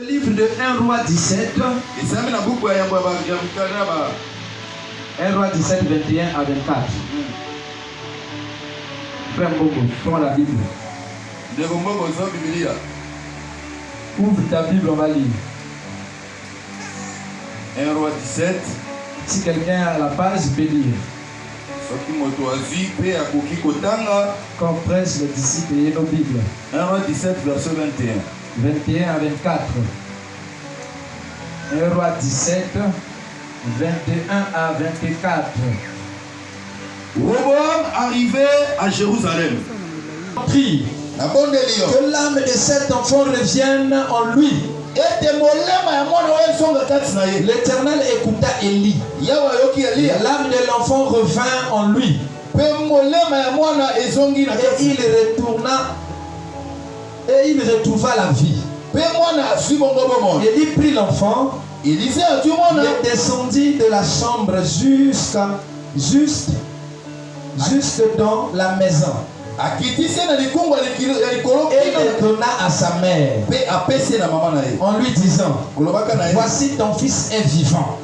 Le livre de 1 roi 17. 1 roi 17, 21 à 24. Frère Mbongo, prends la Bible. Ouvre ta Bible, on va lire. 1 roi 17. Si quelqu'un a la page, il peut lire. Comme presse les disciples et nos Bibles. 1 roi 17, verset 21. 21 à 24. 1 roi 17, 21 à 24. Roboam arrivait à Jérusalem. Prie que l'âme de cet enfant revienne en lui. L'Éternel écouta Élie. L'âme de l'enfant revint en lui. Et il retourna. Et il retrouva la vie. Élie prit l'enfant. Il descendit de la chambre jusque dans la maison. Et il donna à sa mère en lui disant: voici ton fils est vivant.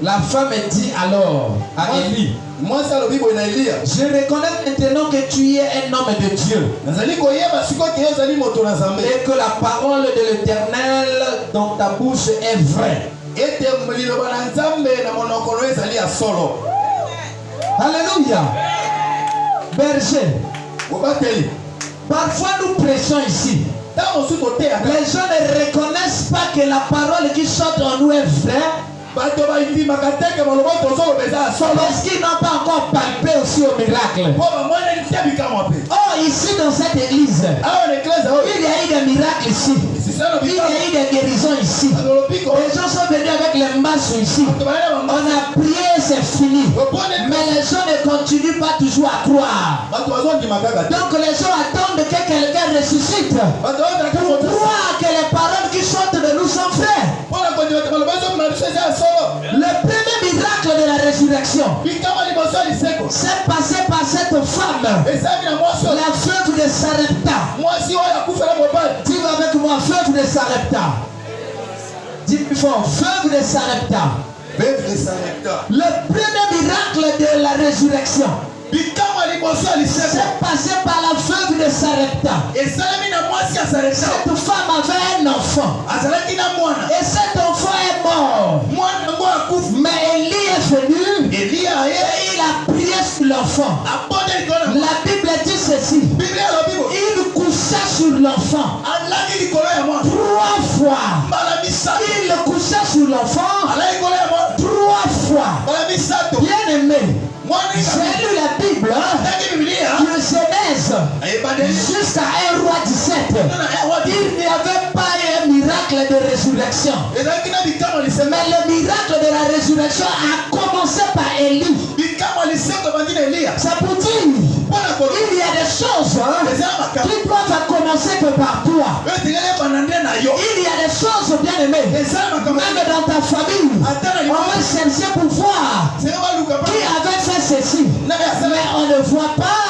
La femme dit alors à Élie: je reconnais maintenant que tu es un homme de Dieu et que la parole de l'Éternel dans ta bouche est vraie. Alléluia. Berger, parfois nous prêchons ici. Les gens ne reconnaissent pas que la parole qui sort en nous est vraie. Parce qu'ils n'ont pas encore palpé aussi au miracle. Oh, ici dans cette église, il y a eu des miracles ici. Il y a eu des guérisons ici. Les gens sont venus avec les masses ici. On a prié, c'est fini. Mais les gens ne continuent pas toujours à croire. Donc les gens attendent que quelqu'un ressuscite pour croire que les paroles qui sortent de nous sont vraies. Le premier miracle de la résurrection s'est passé par cette femme, la veuve de Sarepta. Dis avec moi, veuve de Sarepta. Dis plus fort, veuve de Sarepta. Le premier miracle de la résurrection s'est passé par la veuve de Sarepta. Cette femme avait un enfant. Et cet enfant est mort. Mais Élie est venu et il a prié sur l'enfant. La Bible dit ceci: il coucha sur l'enfant 3 fois. Il coucha sur l'enfant 3 fois. Bien aimé, j'ai lu la Bible de Genèse jusqu'à 1 roi 17. Il n'y avait pas un miracle de résurrection. Mais le miracle de la résurrection a commencé par Élie. Ça pour dire, il y a des choses qui doivent commencer que par toi. Il y a des choses, bien aimées, même dans ta famille. On va chercher pour voir qui avait fait ceci. Mais on ne voit pas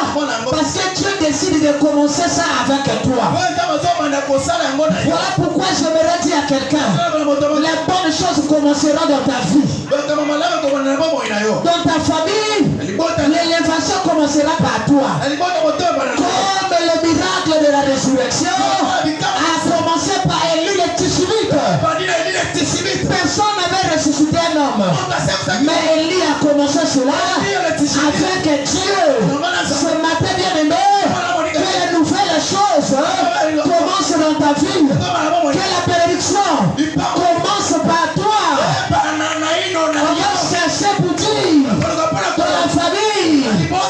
parce que Dieu décide de commencer ça avec toi. Voilà pourquoi j'aimerais dire à quelqu'un: les bonnes choses commenceront dans ta vie. Dans ta famille, l'élévation commencera par toi. Comme le miracle de la résurrection a commencé par Élie le Tishbite. Personne n'avait ressuscité un homme. Mais Élie a commencé cela avec Dieu. Ce matin, bien aimé, que les nouvelles choses commencent dans ta vie. Que la bénédiction commence par toi. On va chercher pour dire dans la famille,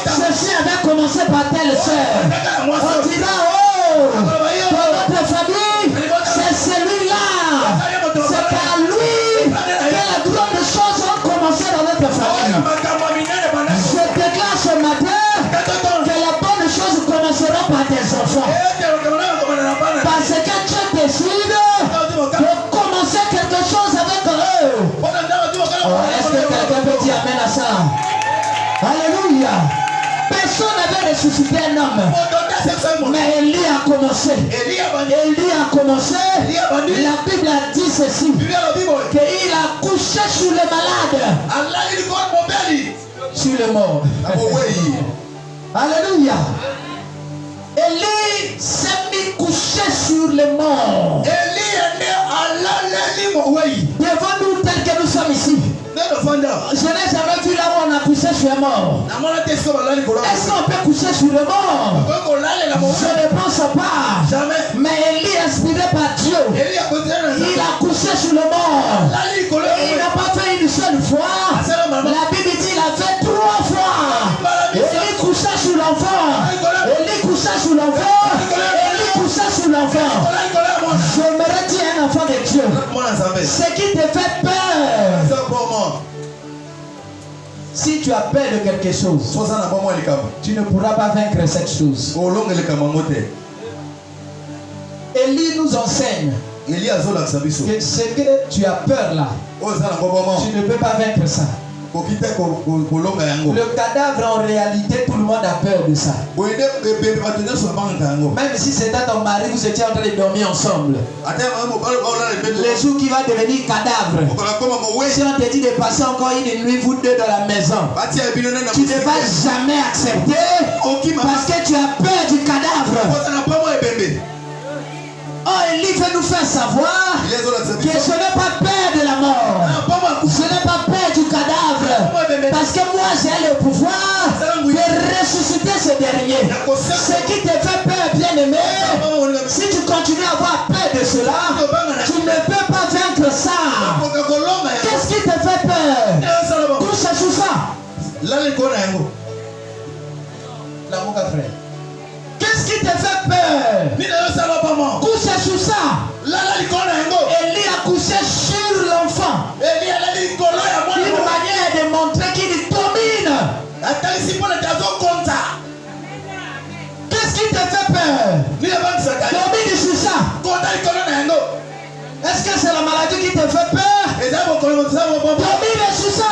ceci avait commencé par telle sœur. On dira: oh, dans notre famille, c'est celui-là. C'est par lui que les grandes choses ont commencé dans notre famille. Je déclare ce matin que les bonnes choses commenceront par tes enfants. Parce que Dieu décide de commencer ressusciter un homme. Mais Élie a commencé. Élie a commencé. La Bible a dit ceci. Qu'il a couché sur les malades. Sur les morts. Alléluia. Élie s'est mis couché sur les morts. Devant nous tel que nous sommes ici. Je n'ai jamais vu là où on a couché sur les morts. Est-ce qu'on peut coucher sur les morts? Je ne pense pas. Jamais. Mais Élie, inspiré par Dieu, il a couché sur le mort. Il n'a pas fait une seule fois. La Bible dit qu'il a fait 3 fois. Élie coucha sur l'enfant. Élie coucha sur l'enfant. Élie coucha sur l'enfant. J'aimerais dire un enfant de Dieu. Ce qui te fait peur. Si tu as peur de quelque chose, tu ne pourras pas vaincre cette chose. Élie nous enseigne que ce que tu as peur là, tu ne peux pas vaincre ça. Le cadavre, en réalité, tout le monde a peur de ça. Même si c'était ton mari, vous étiez en train de dormir ensemble. Le jour qui va devenir cadavre, si on te dit de passer encore une nuit, vous deux dans la maison, tu ne vas jamais accepter parce que tu as peur du cadavre. Oh, Élie veut nous faire savoir que je n'ai pas peur de la mort. Je n'ai pas peur du cadavre. Parce que moi, j'ai le pouvoir de ressusciter ce dernier. Ce qui te fait peur, bien-aimé, si tu continues à avoir peur de cela, tu ne peux pas vaincre ça. Qu'est-ce qui te fait peur? Couche sur ça. Là, mon frère. Qu'est-ce qui te fait peur? Couche sur ça. Élie a couché sur l'enfant. Une manière de montrer qu'il domine. Qu'est-ce qui te fait peur? Domine sur ça. Est-ce que c'est la maladie qui te fait peur? Domine sur ça.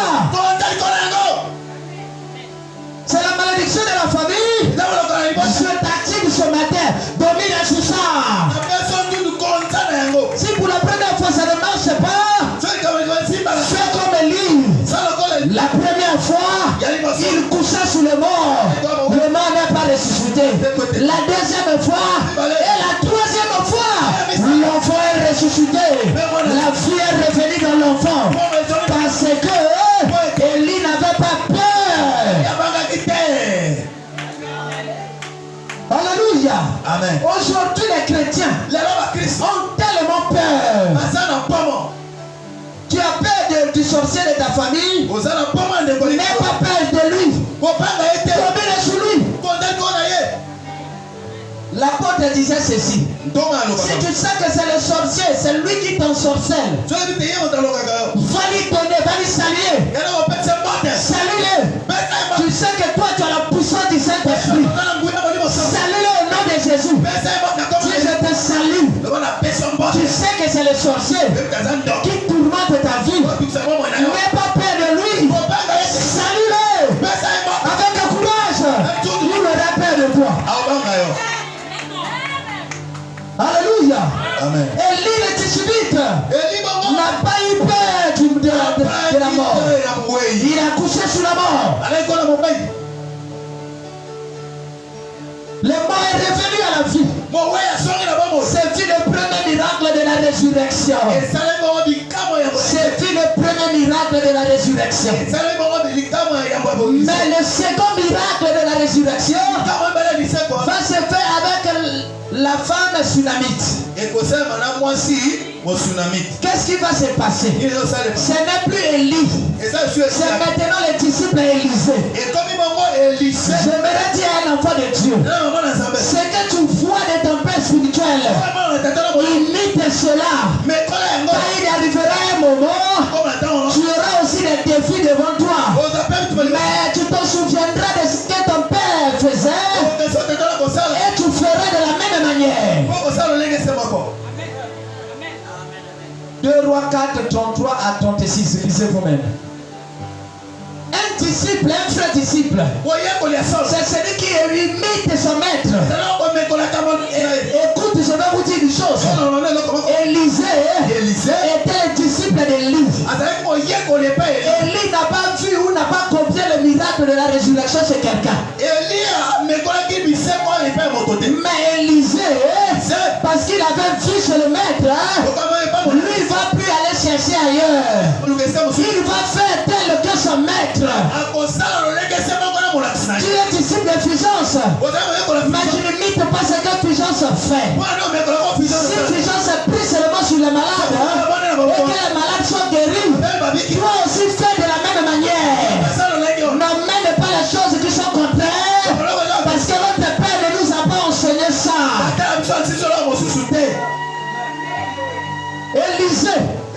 C'est la malédiction de la famille. Je t'active ce matin. Domine sur ça. Si pour la première fois ça ne marche pas, fais comme Élie. La première fois, il coucha sur le mort. Le mort n'est pas ressuscité. La deuxième fois et la troisième fois, l'enfant est ressuscité. La fille est revenue dans l'enfant. Parce que Élie n'avait pas peur. Alléluia. Amen. Aujourd'hui, les chrétiens ont tellement peur. Tu as peur du sorcier de ta famille. N'aie pas peur de lui. Domine sur lui. L'apôtre disait ceci. Si tu sais que c'est le sorcier, c'est lui qui t'ensorcelle, va lui donner, va lui saluer. Salue-le. Tu sais que toi tu as la puissance du Saint-Esprit. Salue-le au nom de Jésus. Si je te salue, tu sais que c'est le sorcier qui tourmente ta vie. N'aie pas peur de lui. Salue-le avec le courage. Il aura peur de toi. Alléluia. Amen. Élie le Tishbite n'a pas eu peur de la mort. Il a couché sur la mort. Le mort est revenu à la vie. C'est le premier miracle de la résurrection. C'est le premier miracle de la résurrection. Mais le second miracle de la résurrection va se faire avec la femme tsunamite. Qu'est-ce qui va se passer? Ce n'est plus Élie. C'est maintenant les disciples Élisée. J'aimerais dire à un enfant de Dieu, ce que tu vois de ton père spirituel, imite cela. Quand il arrivera un moment, tu auras aussi des défis devant toi. Mais tu te souviendras de ce que ton père faisait et tu feras de la même manière. 2 Rois 4, 33 à 36, lisez vous-même. Un disciple, un frère disciple, c'est celui qui imite son maître. Écoute, je vais vous dire une chose. Élisée était un disciple d'Élie. Élie n'a pas vu ou n'a pas copié le miracle de la résurrection chez quelqu'un. Mais Élisée, parce qu'il avait vu chez le maître, lui il ne va plus aller chercher ailleurs. Il va faire tel que son maître. Tu es disciple de Fulgence, mais tu n'imites pas ce que Fulgence fait. Si Fulgence est pris seulement sur les malades et que les malades sont guéris, toi aussi fais de la même manière. N'emmène pas les choses qui sont contraires, parce que notre Père ne nous a pas enseigné ça.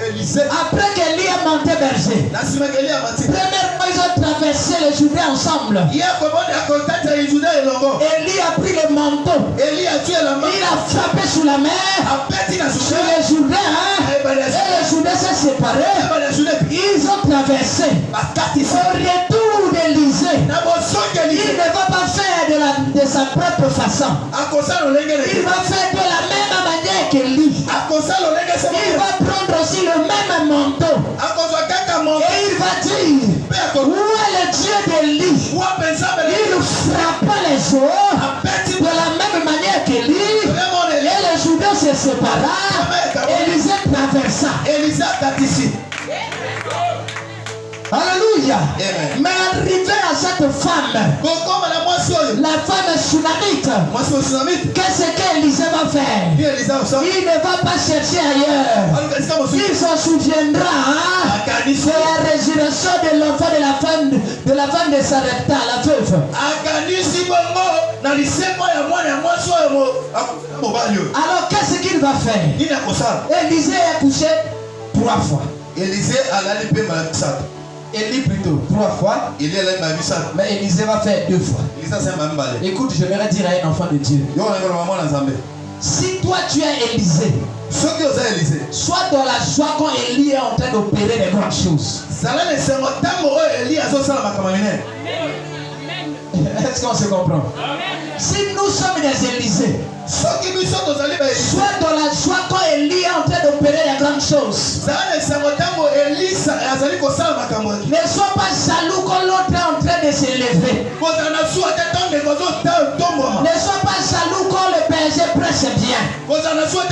Élisée, après qu'Élie a monté berger, premièrement ils ont traversé le Jourdain ensemble. Élie a pris le manteau, il a frappé sous la mer, sur le Jourdain, et le Jourdain s'est séparé. Ils ont traversé. Au retour d'Élisée, il ne va pas faire de sa propre façon. Il va faire de la même manière qu'Élie. Il va prendre aussi le même manteau. Et il va dire, où est le Dieu d'Élie? Il frappa les eaux de la même manière qu'Élie. Et le Jourdain se sépara. Élisée traversa. Alléluia. Mais arrivé à cette femme, la femme sunamite, qu'est-ce qu'Élisée va faire? Il ne va pas chercher ailleurs. Il s'en souviendra de la résurrection de l'enfant de la femme de Sarepta, la veuve. Alors qu'est-ce qu'il va faire? Élisée est couché 3 fois. Élie plutôt 3 fois, mais Élisée va faire 2 fois. Écoute, je vais dire à un enfant de Dieu, si toi tu es Élisée, sois dans la joie quand Élie est en train d'opérer les grandes choses. Est-ce qu'on se comprend? Si nous sommes des Élisées, sois dans la joie quand Élie est en train d'opérer les grandes choses. Ne sois pas jaloux quand l'autre est en train de s'élever. Ne sois pas jaloux quand le berger prêche bien. Ne sois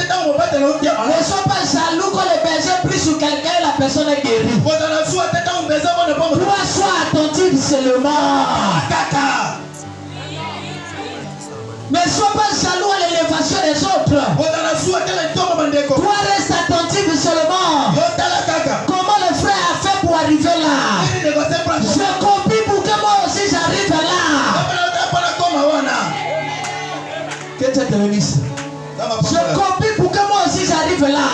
pas jaloux quand le berger prie sur quelqu'un et la personne est guérie. Toi, sois attentif seulement. Ne sois pas jaloux à l'élévation des autres. Toi, reste attentif seulement. Comment le frère a fait pour arriver là? Je copie pour que moi aussi j'arrive là. Que Dieu te bénisse. Je copie pour que moi aussi j'arrive là.